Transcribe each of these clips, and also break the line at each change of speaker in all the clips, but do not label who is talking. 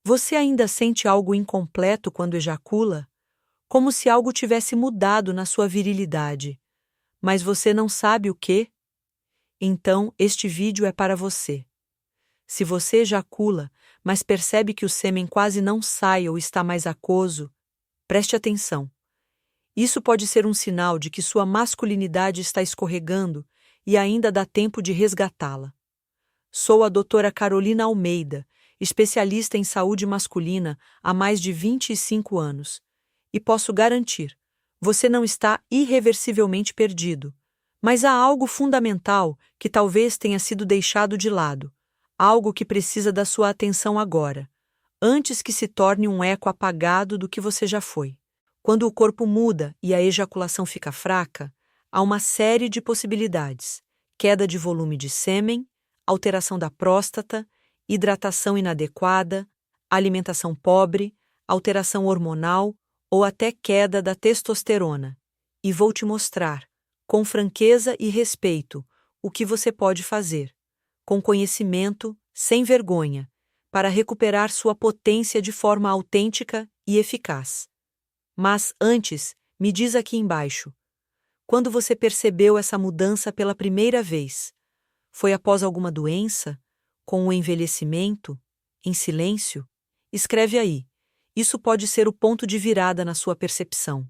Você ainda sente algo incompleto quando ejacula? Como se algo tivesse mudado na sua virilidade. Mas você não sabe o quê? Então, este vídeo é para você. Se você ejacula, mas percebe que o sêmen quase não sai ou está mais aquoso, preste atenção. Isso pode ser um sinal de que sua masculinidade está escorregando e ainda dá tempo de resgatá-la. Sou a doutora Carolina Almeida, especialista em saúde masculina há mais de 25 anos. E posso garantir, você não está irreversivelmente perdido. Mas há algo fundamental que talvez tenha sido deixado de lado, algo que precisa da sua atenção agora, antes que se torne um eco apagado do que você já foi. Quando o corpo muda e a ejaculação fica fraca, há uma série de possibilidades: queda de volume de sêmen, alteração da próstata, hidratação inadequada, alimentação pobre, alteração hormonal ou até queda da testosterona. E vou te mostrar, com franqueza e respeito, o que você pode fazer, com conhecimento, sem vergonha, para recuperar sua potência de forma autêntica e eficaz. Mas antes, me diz aqui embaixo, quando você percebeu essa mudança pela primeira vez? Foi após alguma doença? Com o envelhecimento? Em silêncio? Escreve aí. Isso pode ser o ponto de virada na sua percepção.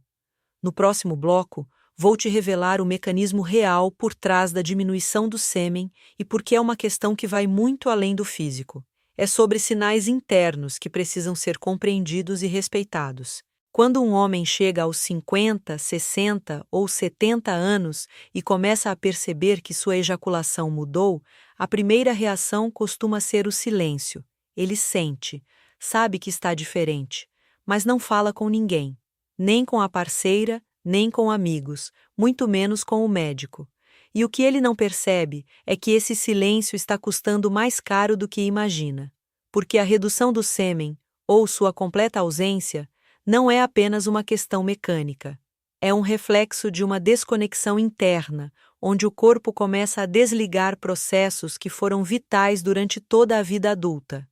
No próximo bloco, vou te revelar o mecanismo real por trás da diminuição do sêmen e por que é uma questão que vai muito além do físico. É sobre sinais internos que precisam ser compreendidos e respeitados. Quando um homem chega aos 50, 60 ou 70 anos e começa a perceber que sua ejaculação mudou, a primeira reação costuma ser o silêncio. Ele sente, sabe que está diferente, mas não fala com ninguém, nem com a parceira, nem com amigos, muito menos com o médico. E o que ele não percebe é que esse silêncio está custando mais caro do que imagina, porque a redução do sêmen, ou sua completa ausência, não é apenas uma questão mecânica. É um reflexo de uma desconexão interna, onde o corpo começa a desligar processos que foram vitais durante toda a vida adulta.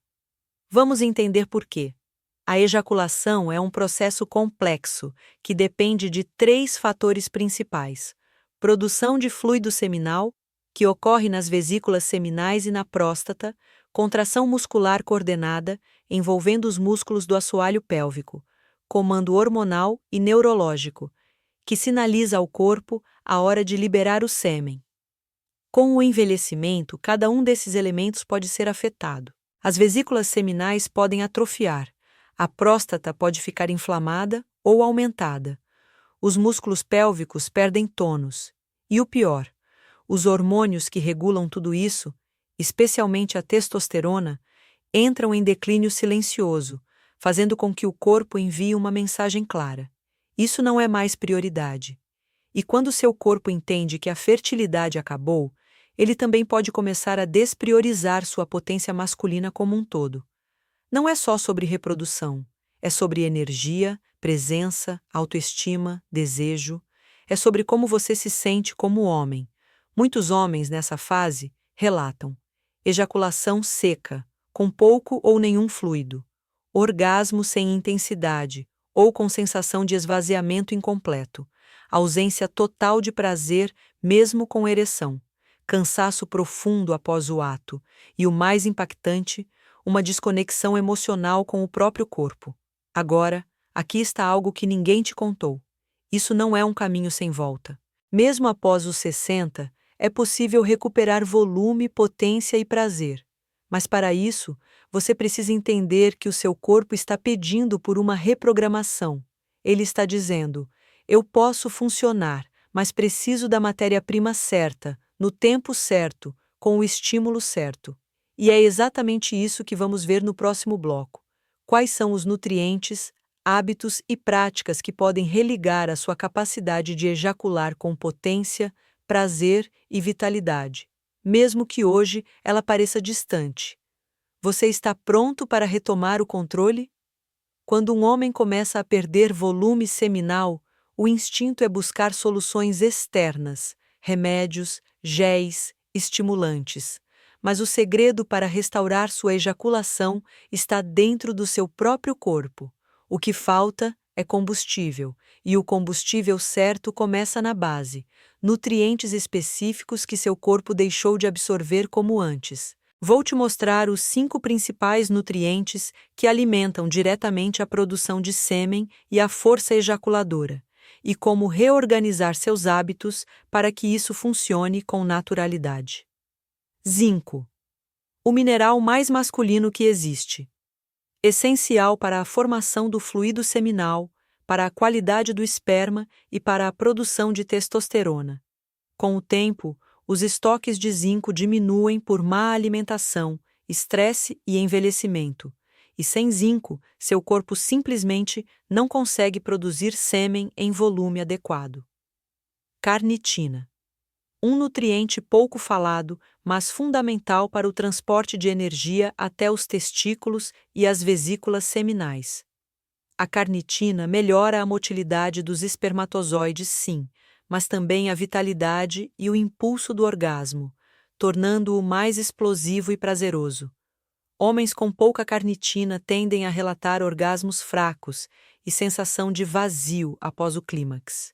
Vamos entender por quê. A ejaculação é um processo complexo que depende de 3 fatores principais: produção de fluido seminal, que ocorre nas vesículas seminais e na próstata, contração muscular coordenada, envolvendo os músculos do assoalho pélvico, comando hormonal e neurológico, que sinaliza ao corpo a hora de liberar o sêmen. Com o envelhecimento, cada um desses elementos pode ser afetado. As vesículas seminais podem atrofiar, a próstata pode ficar inflamada ou aumentada, os músculos pélvicos perdem tônus. E o pior, os hormônios que regulam tudo isso, especialmente a testosterona, entram em declínio silencioso, fazendo com que o corpo envie uma mensagem clara. Isso não é mais prioridade. E quando seu corpo entende que a fertilidade acabou, ele também pode começar a despriorizar sua potência masculina como um todo. Não é só sobre reprodução, é sobre energia, presença, autoestima, desejo. É sobre como você se sente como homem. Muitos homens nessa fase relatam ejaculação seca, com pouco ou nenhum fluido, orgasmo sem intensidade ou com sensação de esvaziamento incompleto, ausência total de prazer mesmo com ereção, cansaço profundo após o ato e, o mais impactante, uma desconexão emocional com o próprio corpo. Agora, aqui está algo que ninguém te contou. Isso não é um caminho sem volta. Mesmo após os 60, é possível recuperar volume, potência e prazer. Mas para isso, você precisa entender que o seu corpo está pedindo por uma reprogramação. Ele está dizendo: eu posso funcionar, mas preciso da matéria-prima certa, no tempo certo, com o estímulo certo. E é exatamente isso que vamos ver no próximo bloco. Quais são os nutrientes, hábitos e práticas que podem religar a sua capacidade de ejacular com potência, prazer e vitalidade, mesmo que hoje ela pareça distante. Você está pronto para retomar o controle? Quando um homem começa a perder volume seminal, o instinto é buscar soluções externas, remédios, géis, estimulantes. mas o segredo para restaurar sua ejaculação está dentro do seu próprio corpo. O que falta é combustível, e o combustível certo começa na base, nutrientes específicos que seu corpo deixou de absorver como antes. Vou te mostrar os 5 principais nutrientes que alimentam diretamente a produção de sêmen e a força ejaculadora, e como reorganizar seus hábitos para que isso funcione com naturalidade. Zinco, o mineral mais masculino que existe. Essencial para a formação do fluido seminal, para a qualidade do esperma e para a produção de testosterona. Com o tempo, os estoques de zinco diminuem por má alimentação, estresse e envelhecimento. E sem zinco, seu corpo simplesmente não consegue produzir sêmen em volume adequado. Carnitina. Um nutriente pouco falado, mas fundamental para o transporte de energia até os testículos e as vesículas seminais. A carnitina melhora a motilidade dos espermatozoides, sim, mas também a vitalidade e o impulso do orgasmo, tornando-o mais explosivo e prazeroso. Homens com pouca carnitina tendem a relatar orgasmos fracos e sensação de vazio após o clímax.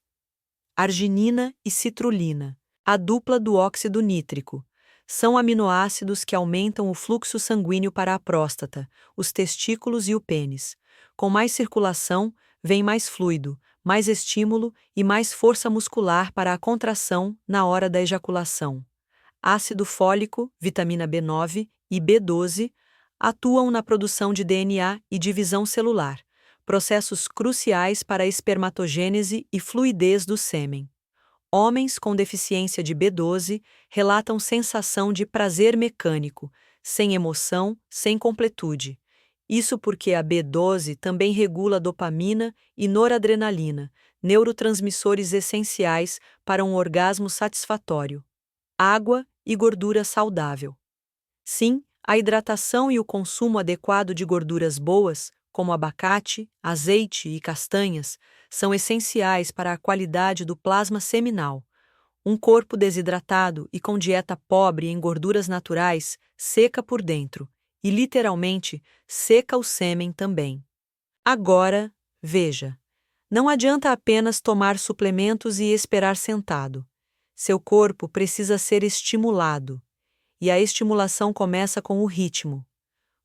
Arginina e citrulina, a dupla do óxido nítrico, são aminoácidos que aumentam o fluxo sanguíneo para a próstata, os testículos e o pênis. Com mais circulação, vem mais fluido, mais estímulo e mais força muscular para a contração na hora da ejaculação. Ácido fólico, vitamina B9 e B12 atuam na produção de DNA e divisão celular, processos cruciais para a espermatogênese e fluidez do sêmen. Homens com deficiência de B12 relatam sensação de prazer mecânico, sem emoção, sem completude. Isso porque a B12 também regula dopamina e noradrenalina, neurotransmissores essenciais para um orgasmo satisfatório. Água e gordura saudável. Sim, a hidratação e o consumo adequado de gorduras boas, como abacate, azeite e castanhas, são essenciais para a qualidade do plasma seminal. Um corpo desidratado e com dieta pobre em gorduras naturais seca por dentro e, literalmente, seca o sêmen também. Agora, veja, não adianta apenas tomar suplementos e esperar sentado. Seu corpo precisa ser estimulado, e a estimulação começa com o ritmo.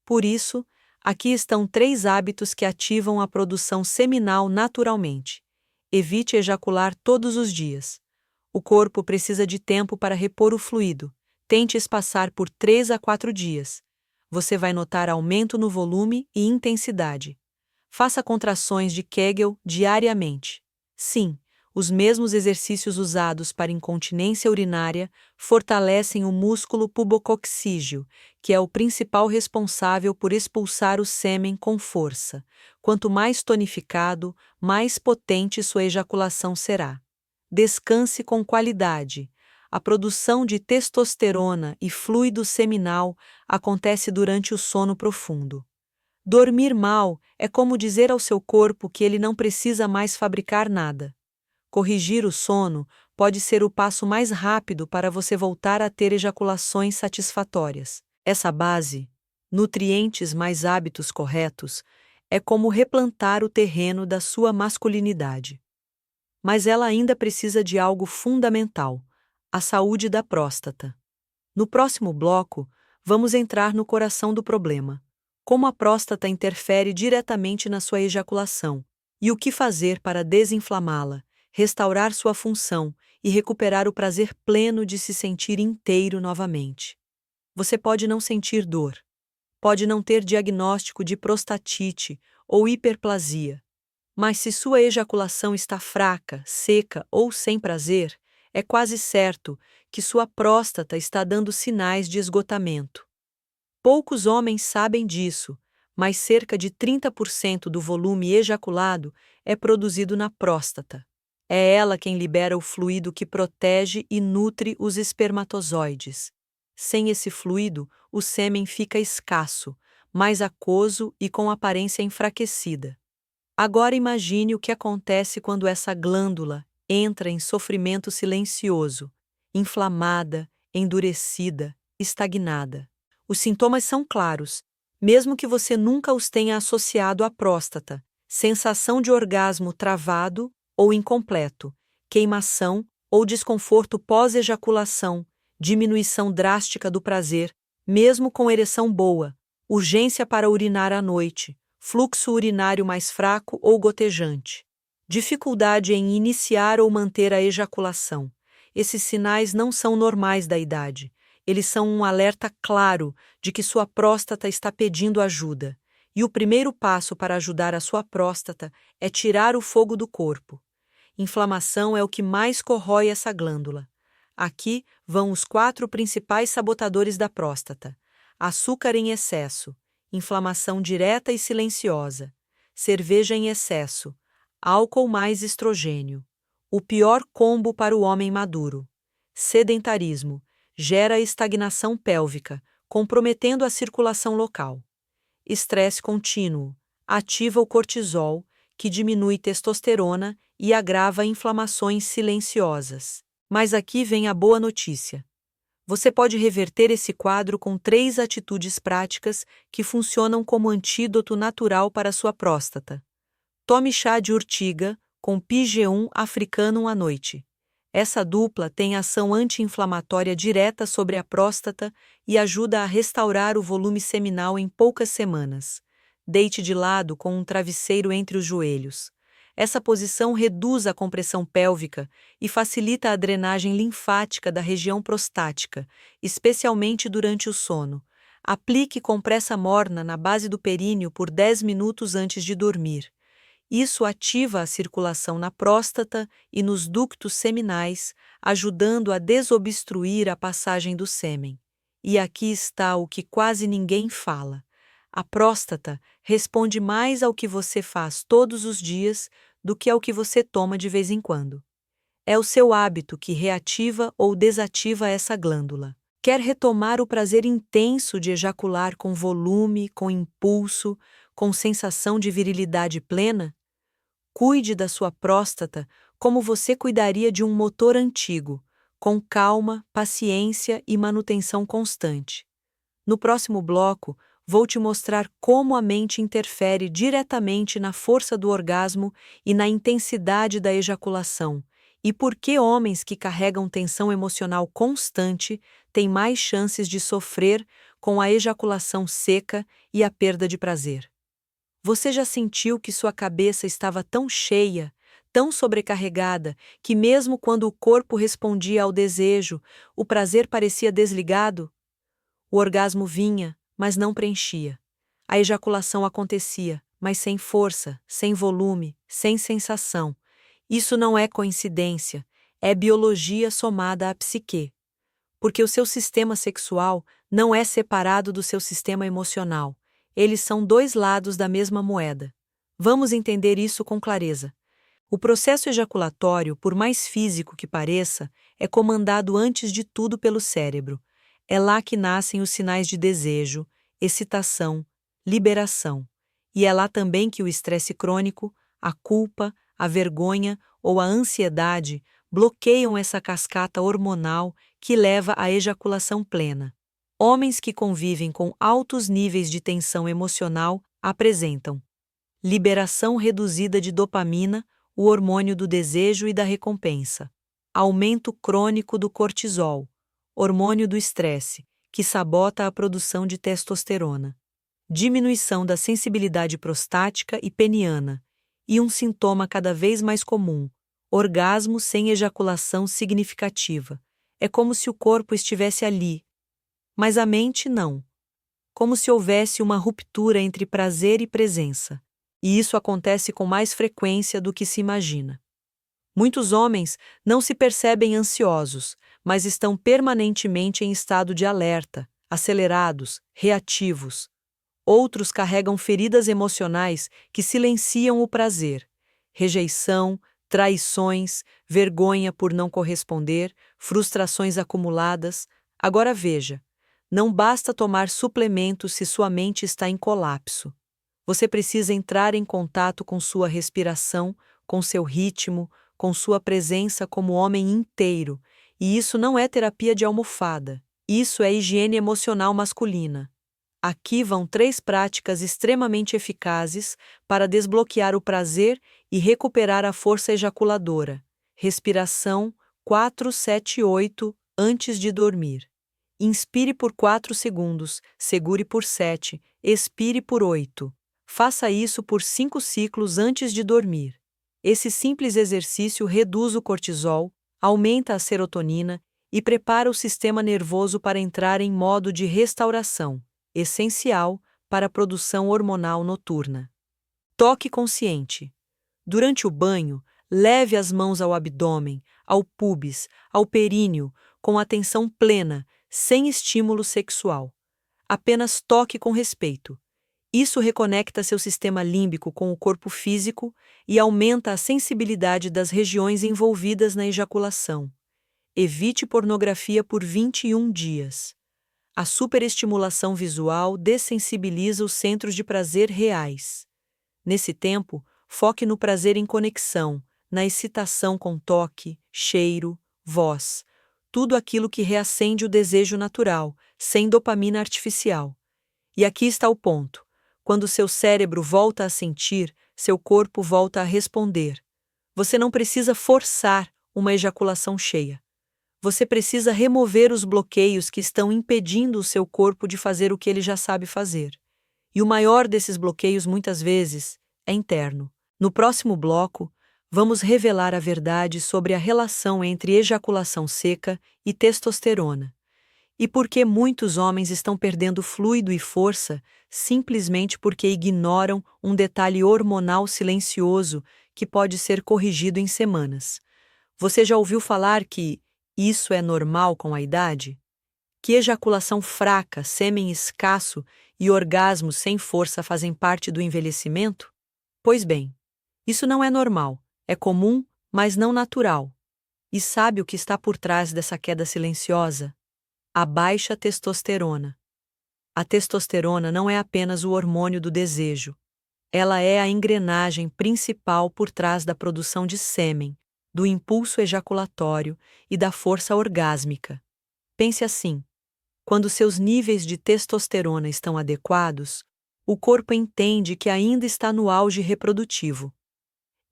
Por isso, aqui estão 3 hábitos que ativam a produção seminal naturalmente. Evite ejacular todos os dias. O corpo precisa de tempo para repor o fluido. Tente espaçar por 3 a 4 dias. Você vai notar aumento no volume e intensidade. Faça contrações de Kegel diariamente. Sim, os mesmos exercícios usados para incontinência urinária fortalecem o músculo pubococcígeo, que é o principal responsável por expulsar o sêmen com força. Quanto mais tonificado, mais potente sua ejaculação será. Descanse com qualidade. A produção de testosterona e fluido seminal acontece durante o sono profundo. Dormir mal é como dizer ao seu corpo que ele não precisa mais fabricar nada. Corrigir o sono pode ser o passo mais rápido para você voltar a ter ejaculações satisfatórias. Essa base, nutrientes mais hábitos corretos, é como replantar o terreno da sua masculinidade. Mas ela ainda precisa de algo fundamental: a saúde da próstata. No próximo bloco, vamos entrar no coração do problema: como a próstata interfere diretamente na sua ejaculação e o que fazer para desinflamá-la, restaurar sua função e recuperar o prazer pleno de se sentir inteiro novamente. Você pode não sentir dor, pode não ter diagnóstico de prostatite ou hiperplasia, mas se sua ejaculação está fraca, seca ou sem prazer, é quase certo que sua próstata está dando sinais de esgotamento. Poucos homens sabem disso, mas cerca de 30% do volume ejaculado é produzido na próstata. É ela quem libera o fluido que protege e nutre os espermatozoides. Sem esse fluido, o sêmen fica escasso, mais aquoso e com aparência enfraquecida. Agora imagine o que acontece quando essa glândula entra em sofrimento silencioso, inflamada, endurecida, estagnada. Os sintomas são claros, mesmo que você nunca os tenha associado à próstata: sensação de orgasmo travado ou incompleto, queimação ou desconforto pós-ejaculação, diminuição drástica do prazer, mesmo com ereção boa, urgência para urinar à noite, fluxo urinário mais fraco ou gotejante, dificuldade em iniciar ou manter a ejaculação. Esses sinais não são normais da idade. Eles são um alerta claro de que sua próstata está pedindo ajuda. E o primeiro passo para ajudar a sua próstata é tirar o fogo do corpo. Inflamação é o que mais corrói essa glândula. Aqui vão os 4 principais sabotadores da próstata: açúcar em excesso, inflamação direta e silenciosa, cerveja em excesso, álcool mais estrogênio. O pior combo para o homem maduro: sedentarismo, gera estagnação pélvica, comprometendo a circulação local. Estresse contínuo, ativa o cortisol, que diminui testosterona e agrava inflamações silenciosas. Mas aqui vem a boa notícia. Você pode reverter esse quadro com 3 atitudes práticas que funcionam como antídoto natural para a sua próstata. Tome chá de urtiga com PG1 africanum à noite. Essa dupla tem ação anti-inflamatória direta sobre a próstata e ajuda a restaurar o volume seminal em poucas semanas. Deite de lado com um travesseiro entre os joelhos. Essa posição reduz a compressão pélvica e facilita a drenagem linfática da região prostática, especialmente durante o sono. Aplique compressa morna na base do períneo por 10 minutos antes de dormir. Isso ativa a circulação na próstata e nos ductos seminais, ajudando a desobstruir a passagem do sêmen. E aqui está o que quase ninguém fala: a próstata responde mais ao que você faz todos os dias do que ao que você toma de vez em quando. É o seu hábito que reativa ou desativa essa glândula. Quer retomar o prazer intenso de ejacular com volume, com impulso, com sensação de virilidade plena? Cuide da sua próstata como você cuidaria de um motor antigo, com calma, paciência e manutenção constante. No próximo bloco, vou te mostrar como a mente interfere diretamente na força do orgasmo e na intensidade da ejaculação, e por que homens que carregam tensão emocional constante têm mais chances de sofrer com a ejaculação seca e a perda de prazer. Você já sentiu que sua cabeça estava tão cheia, tão sobrecarregada, que mesmo quando o corpo respondia ao desejo, o prazer parecia desligado? O orgasmo vinha, mas não preenchia. A ejaculação acontecia, mas sem força, sem volume, sem sensação. Isso não é coincidência, é biologia somada à psique. Porque o seu sistema sexual não é separado do seu sistema emocional. Eles são 2 lados da mesma moeda. Vamos entender isso com clareza. O processo ejaculatório, por mais físico que pareça, é comandado antes de tudo pelo cérebro. É lá que nascem os sinais de desejo, excitação, liberação. E é lá também que o estresse crônico, a culpa, a vergonha ou a ansiedade bloqueiam essa cascata hormonal que leva à ejaculação plena. Homens que convivem com altos níveis de tensão emocional apresentam liberação reduzida de dopamina, o hormônio do desejo e da recompensa, aumento crônico do cortisol, hormônio do estresse, que sabota a produção de testosterona, diminuição da sensibilidade prostática e peniana, e um sintoma cada vez mais comum: orgasmo sem ejaculação significativa. É como se o corpo estivesse ali, mas a mente não. Como se houvesse uma ruptura entre prazer e presença. E isso acontece com mais frequência do que se imagina. Muitos homens não se percebem ansiosos, mas estão permanentemente em estado de alerta, acelerados, reativos. Outros carregam feridas emocionais que silenciam o prazer: rejeição, traições, vergonha por não corresponder, frustrações acumuladas. Agora veja. Não basta tomar suplementos se sua mente está em colapso. Você precisa entrar em contato com sua respiração, com seu ritmo, com sua presença como homem inteiro, e isso não é terapia de almofada. Isso é higiene emocional masculina. Aqui vão 3 práticas extremamente eficazes para desbloquear o prazer e recuperar a força ejaculadora. Respiração 4-7-8 antes de dormir. Inspire por 4 segundos, segure por 7, expire por 8. Faça isso por 5 ciclos antes de dormir. Esse simples exercício reduz o cortisol, aumenta a serotonina e prepara o sistema nervoso para entrar em modo de restauração, essencial para a produção hormonal noturna. Toque consciente. Durante o banho, leve as mãos ao abdômen, ao púbis, ao períneo, com atenção plena, sem estímulo sexual. Apenas toque com respeito. Isso reconecta seu sistema límbico com o corpo físico e aumenta a sensibilidade das regiões envolvidas na ejaculação. Evite pornografia por 21 dias. A superestimulação visual dessensibiliza os centros de prazer reais. Nesse tempo, foque no prazer em conexão, na excitação com toque, cheiro, voz, tudo aquilo que reacende o desejo natural, sem dopamina artificial. E aqui está o ponto. Quando seu cérebro volta a sentir, seu corpo volta a responder. Você não precisa forçar uma ejaculação cheia. Você precisa remover os bloqueios que estão impedindo o seu corpo de fazer o que ele já sabe fazer. E o maior desses bloqueios, muitas vezes, é interno. No próximo bloco, vamos revelar a verdade sobre a relação entre ejaculação seca e testosterona. E por que muitos homens estão perdendo fluido e força simplesmente porque ignoram um detalhe hormonal silencioso que pode ser corrigido em semanas. Você já ouviu falar que isso é normal com a idade? Que ejaculação fraca, sêmen escasso e orgasmos sem força fazem parte do envelhecimento? Pois bem, isso não é normal, é comum, mas não natural. E sabe o que está por trás dessa queda silenciosa? A baixa testosterona. A testosterona não é apenas o hormônio do desejo. Ela é a engrenagem principal por trás da produção de sêmen, do impulso ejaculatório e da força orgásmica. Pense assim: quando seus níveis de testosterona estão adequados, o corpo entende que ainda está no auge reprodutivo.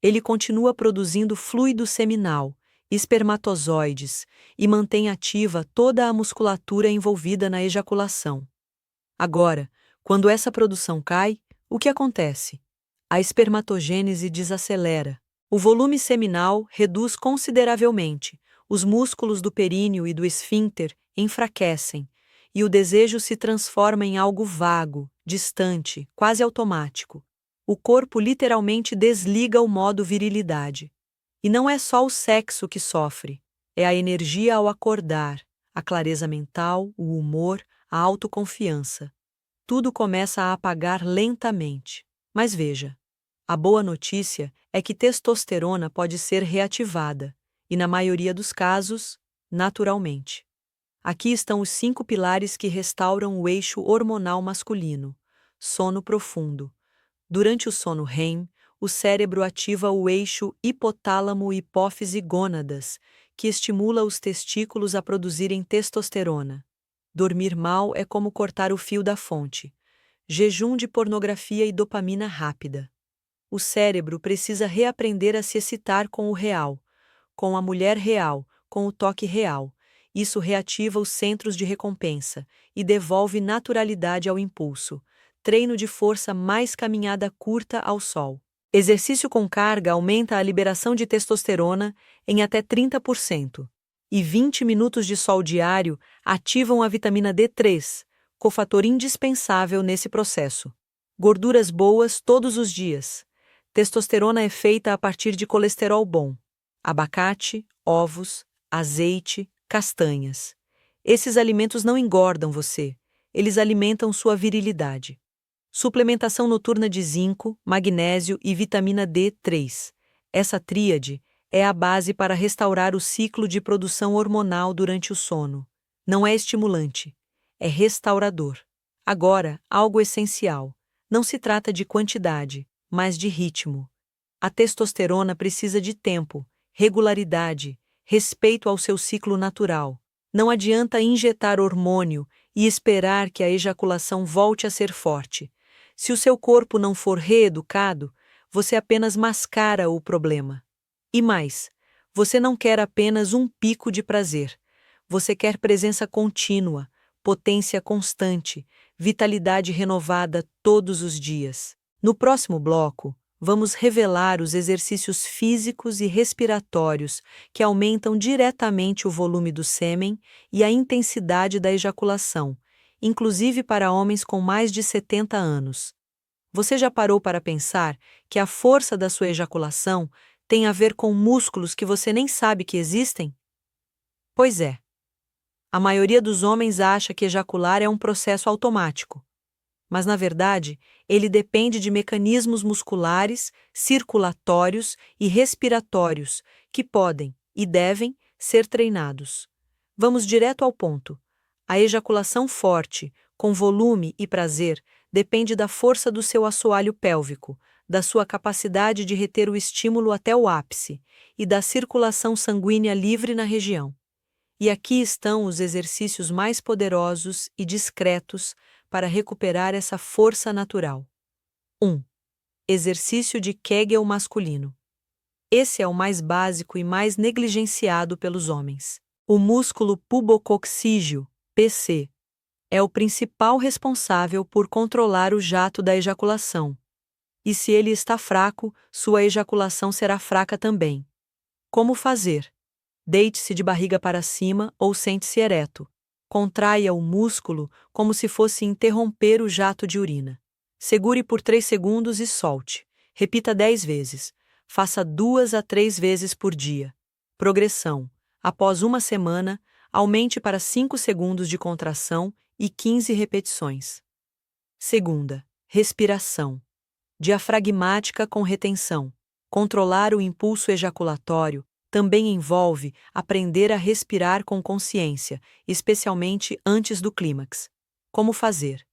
Ele continua produzindo fluido seminal, espermatozoides e mantém ativa toda a musculatura envolvida na ejaculação. Agora, quando essa produção cai, o que acontece? A espermatogênese desacelera. O volume seminal reduz consideravelmente, os músculos do períneo e do esfíncter enfraquecem, e o desejo se transforma em algo vago, distante, quase automático. O corpo literalmente desliga o modo virilidade. E não é só o sexo que sofre, é a energia ao acordar, a clareza mental, o humor, a autoconfiança. Tudo começa a apagar lentamente. Mas veja, a boa notícia é que testosterona pode ser reativada, e na maioria dos casos, naturalmente. Aqui estão os 5 pilares que restauram o eixo hormonal masculino. Sono profundo. Durante o sono REM, o cérebro ativa o eixo hipotálamo-hipófise-gônadas, que estimula os testículos a produzirem testosterona. Dormir mal é como cortar o fio da fonte. Jejum de pornografia e dopamina rápida. O cérebro precisa reaprender a se excitar com o real, com a mulher real, com o toque real. Isso reativa os centros de recompensa e devolve naturalidade ao impulso. Treino de força mais caminhada curta ao sol. Exercício com carga aumenta a liberação de testosterona em até 30%. E 20 minutos de sol diário ativam a vitamina D3, cofator indispensável nesse processo. Gorduras boas todos os dias. Testosterona é feita a partir de colesterol bom. Abacate, ovos, azeite, castanhas. Esses alimentos não engordam você, eles alimentam sua virilidade. Suplementação noturna de zinco, magnésio e vitamina D3. Essa tríade é a base para restaurar o ciclo de produção hormonal durante o sono. Não é estimulante, é restaurador. Agora, algo essencial. Não se trata de quantidade, mas de ritmo. A testosterona precisa de tempo, regularidade, respeito ao seu ciclo natural. Não adianta injetar hormônio e esperar que a ejaculação volte a ser forte. Se o seu corpo não for reeducado, você apenas mascara o problema. E mais, você não quer apenas um pico de prazer. Você quer presença contínua, potência constante, vitalidade renovada todos os dias. No próximo bloco, vamos revelar os exercícios físicos e respiratórios que aumentam diretamente o volume do sêmen e a intensidade da ejaculação, inclusive para homens com mais de 70 anos. Você já parou para pensar que a força da sua ejaculação tem a ver com músculos que você nem sabe que existem? Pois é. A maioria dos homens acha que ejacular é um processo automático. Mas, na verdade, ele depende de mecanismos musculares, circulatórios e respiratórios que podem e devem ser treinados. Vamos direto ao ponto. A ejaculação forte, com volume e prazer, depende da força do seu assoalho pélvico, da sua capacidade de reter o estímulo até o ápice e da circulação sanguínea livre na região. E aqui estão os exercícios mais poderosos e discretos para recuperar essa força natural. 1. Exercício de Kegel masculino. Esse é o mais básico e mais negligenciado pelos homens. O músculo pubococcígeo, PC, é o principal responsável por controlar o jato da ejaculação. E se ele está fraco, sua ejaculação será fraca também. Como fazer? Deite-se de barriga para cima ou sente-se ereto. Contraia o músculo como se fosse interromper o jato de urina. Segure por 3 segundos e solte. Repita 10 vezes. Faça 2 a 3 vezes por dia. Progressão. Após uma semana, aumente para 5 segundos de contração e 15 repetições. Segunda, respiração. Diafragmática com retenção. Controlar o impulso ejaculatório também envolve aprender a respirar com consciência, especialmente antes do clímax. Como fazer?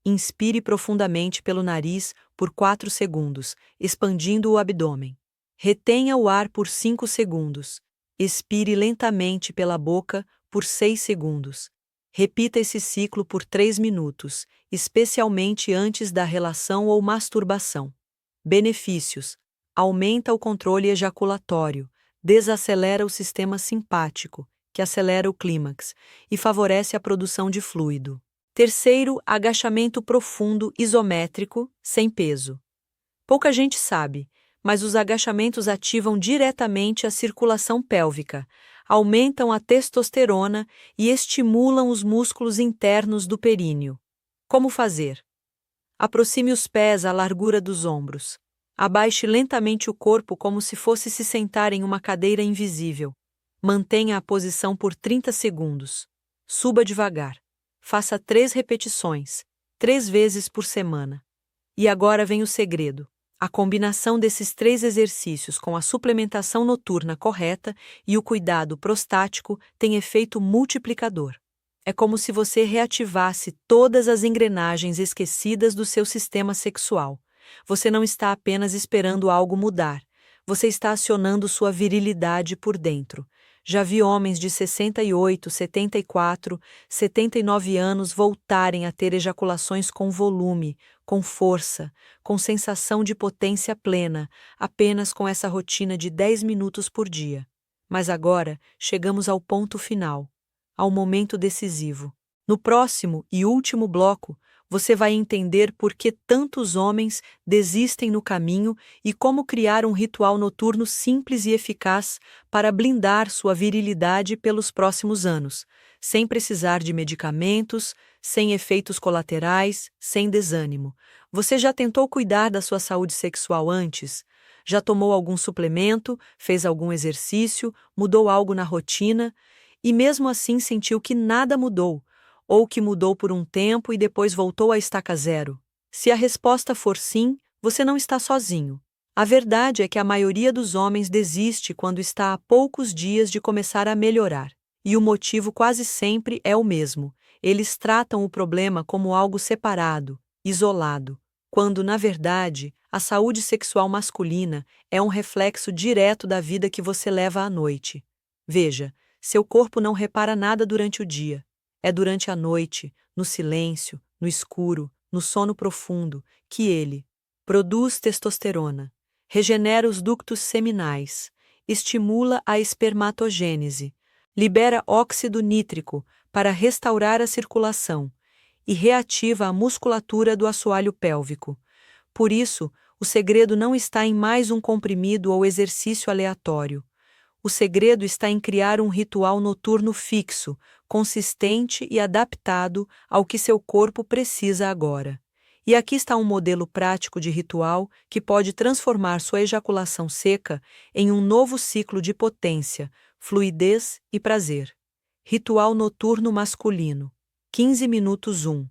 Inspire profundamente pelo nariz por 4 segundos, expandindo o abdômen. Retenha o ar por 5 segundos. Expire lentamente pela boca por 6 segundos. Repita esse ciclo por 3 minutos, especialmente antes da relação ou masturbação. Benefícios: aumenta o controle ejaculatório, desacelera o sistema simpático, que acelera o clímax, e favorece a produção de fluido. Terceiro, agachamento profundo isométrico, sem peso. Pouca gente sabe, mas os agachamentos ativam diretamente a circulação pélvica, aumentam a testosterona e estimulam os músculos internos do períneo. Como fazer? Aproxime os pés à largura dos ombros. Abaixe lentamente o corpo como se fosse se sentar em uma cadeira invisível. Mantenha a posição por 30 segundos. Suba devagar. Faça 3 repetições, 3 vezes por semana. E agora vem o segredo. A combinação desses 3 exercícios com a suplementação noturna correta e o cuidado prostático tem efeito multiplicador. É como se você reativasse todas as engrenagens esquecidas do seu sistema sexual. Você não está apenas esperando algo mudar, você está acionando sua virilidade por dentro. Já vi homens de 68, 74, 79 anos voltarem a ter ejaculações com volume, com força, com sensação de potência plena, apenas com essa rotina de 10 minutos por dia. Mas agora chegamos ao ponto final, ao momento decisivo. No próximo e último bloco, você vai entender por que tantos homens desistem no caminho e como criar um ritual noturno simples e eficaz para blindar sua virilidade pelos próximos anos, sem precisar de medicamentos, sem efeitos colaterais, sem desânimo. Você já tentou cuidar da sua saúde sexual antes? Já tomou algum suplemento, fez algum exercício, mudou algo na rotina e mesmo assim sentiu que nada mudou? Ou que mudou por um tempo e depois voltou à estaca zero? Se a resposta for sim, você não está sozinho. A verdade é que a maioria dos homens desiste quando está a poucos dias de começar a melhorar. E o motivo quase sempre é o mesmo. Eles tratam o problema como algo separado, isolado, quando, na verdade, a saúde sexual masculina é um reflexo direto da vida que você leva à noite. Veja, Seu corpo não repara nada durante o dia. É durante a noite, no silêncio, no escuro, no sono profundo, que ele produz testosterona, regenera os ductos seminais, estimula a espermatogênese, libera óxido nítrico para restaurar a circulação e reativa a musculatura do assoalho pélvico. Por isso, o segredo não está em mais um comprimido ou exercício aleatório. O segredo está em criar um ritual noturno fixo, consistente e adaptado ao que seu corpo precisa agora. E aqui está um modelo prático de ritual que pode transformar sua ejaculação seca em um novo ciclo de potência, fluidez e prazer. Ritual noturno masculino. 15 minutos 1.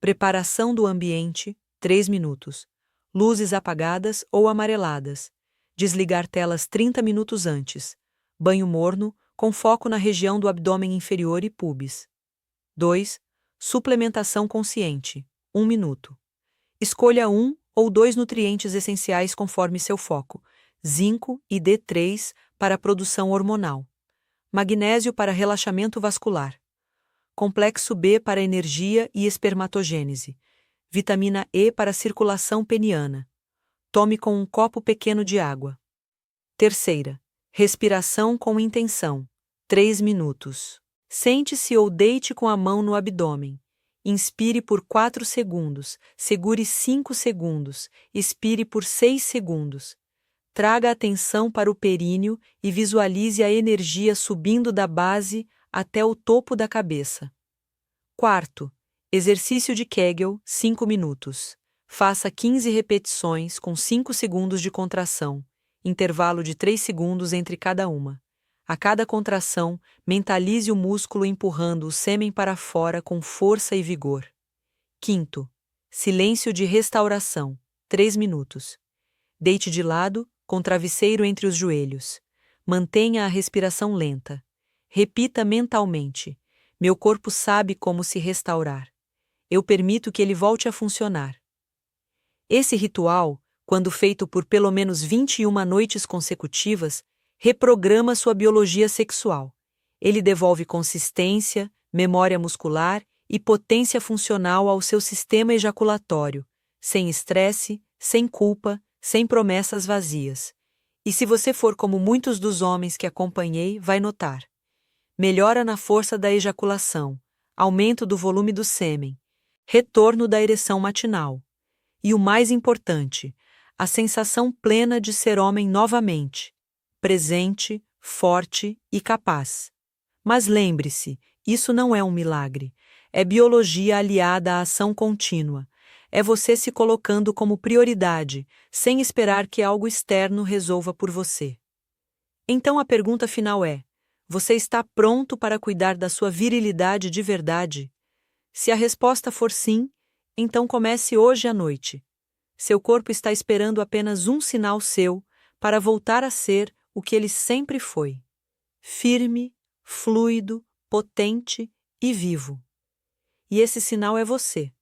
Preparação do ambiente, 3 minutos. Luzes apagadas ou amareladas. Desligar telas 30 minutos antes. Banho morno, com foco na região do abdômen inferior e pubis. 2. Suplementação consciente, 1 minuto. Escolha 1 ou 2 nutrientes essenciais conforme seu foco, zinco e D3 para a produção hormonal, magnésio para relaxamento vascular, complexo B para energia e espermatogênese, vitamina E para circulação peniana. Tome com um copo pequeno de água. Terceira, respiração com intenção, 3 minutos. Sente-se ou deite com a mão no abdômen. Inspire por 4 segundos, segure 5 segundos, expire por 6 segundos. Traga atenção para o períneo e visualize a energia subindo da base até o topo da cabeça. Quarto, exercício de Kegel, 5 minutos. Faça 15 repetições com 5 segundos de contração, intervalo de 3 segundos entre cada uma. A cada contração, mentalize o músculo empurrando o sêmen para fora com força e vigor. Quinto, silêncio de restauração, 3 minutos. Deite de lado, com travesseiro entre os joelhos. Mantenha a respiração lenta. Repita mentalmente: meu corpo sabe como se restaurar. Eu permito que ele volte a funcionar. Esse ritual, quando feito por pelo menos 21 noites consecutivas, reprograma sua biologia sexual. Ele devolve consistência, memória muscular e potência funcional ao seu sistema ejaculatório, sem estresse, sem culpa, sem promessas vazias. E se você for como muitos dos homens que acompanhei, vai notar: melhora na força da ejaculação, aumento do volume do sêmen, retorno da ereção matinal. E o mais importante, a sensação plena de ser homem novamente, presente, forte e capaz. Mas lembre-se, isso não é um milagre. É biologia aliada à ação contínua. É você se colocando como prioridade, sem esperar que algo externo resolva por você. Então a pergunta final é: você está pronto para cuidar da sua virilidade de verdade? Se a resposta for sim, então comece hoje à noite. Seu corpo está esperando apenas um sinal seu para voltar a ser o que ele sempre foi: firme, fluido, potente e vivo. E esse sinal é você.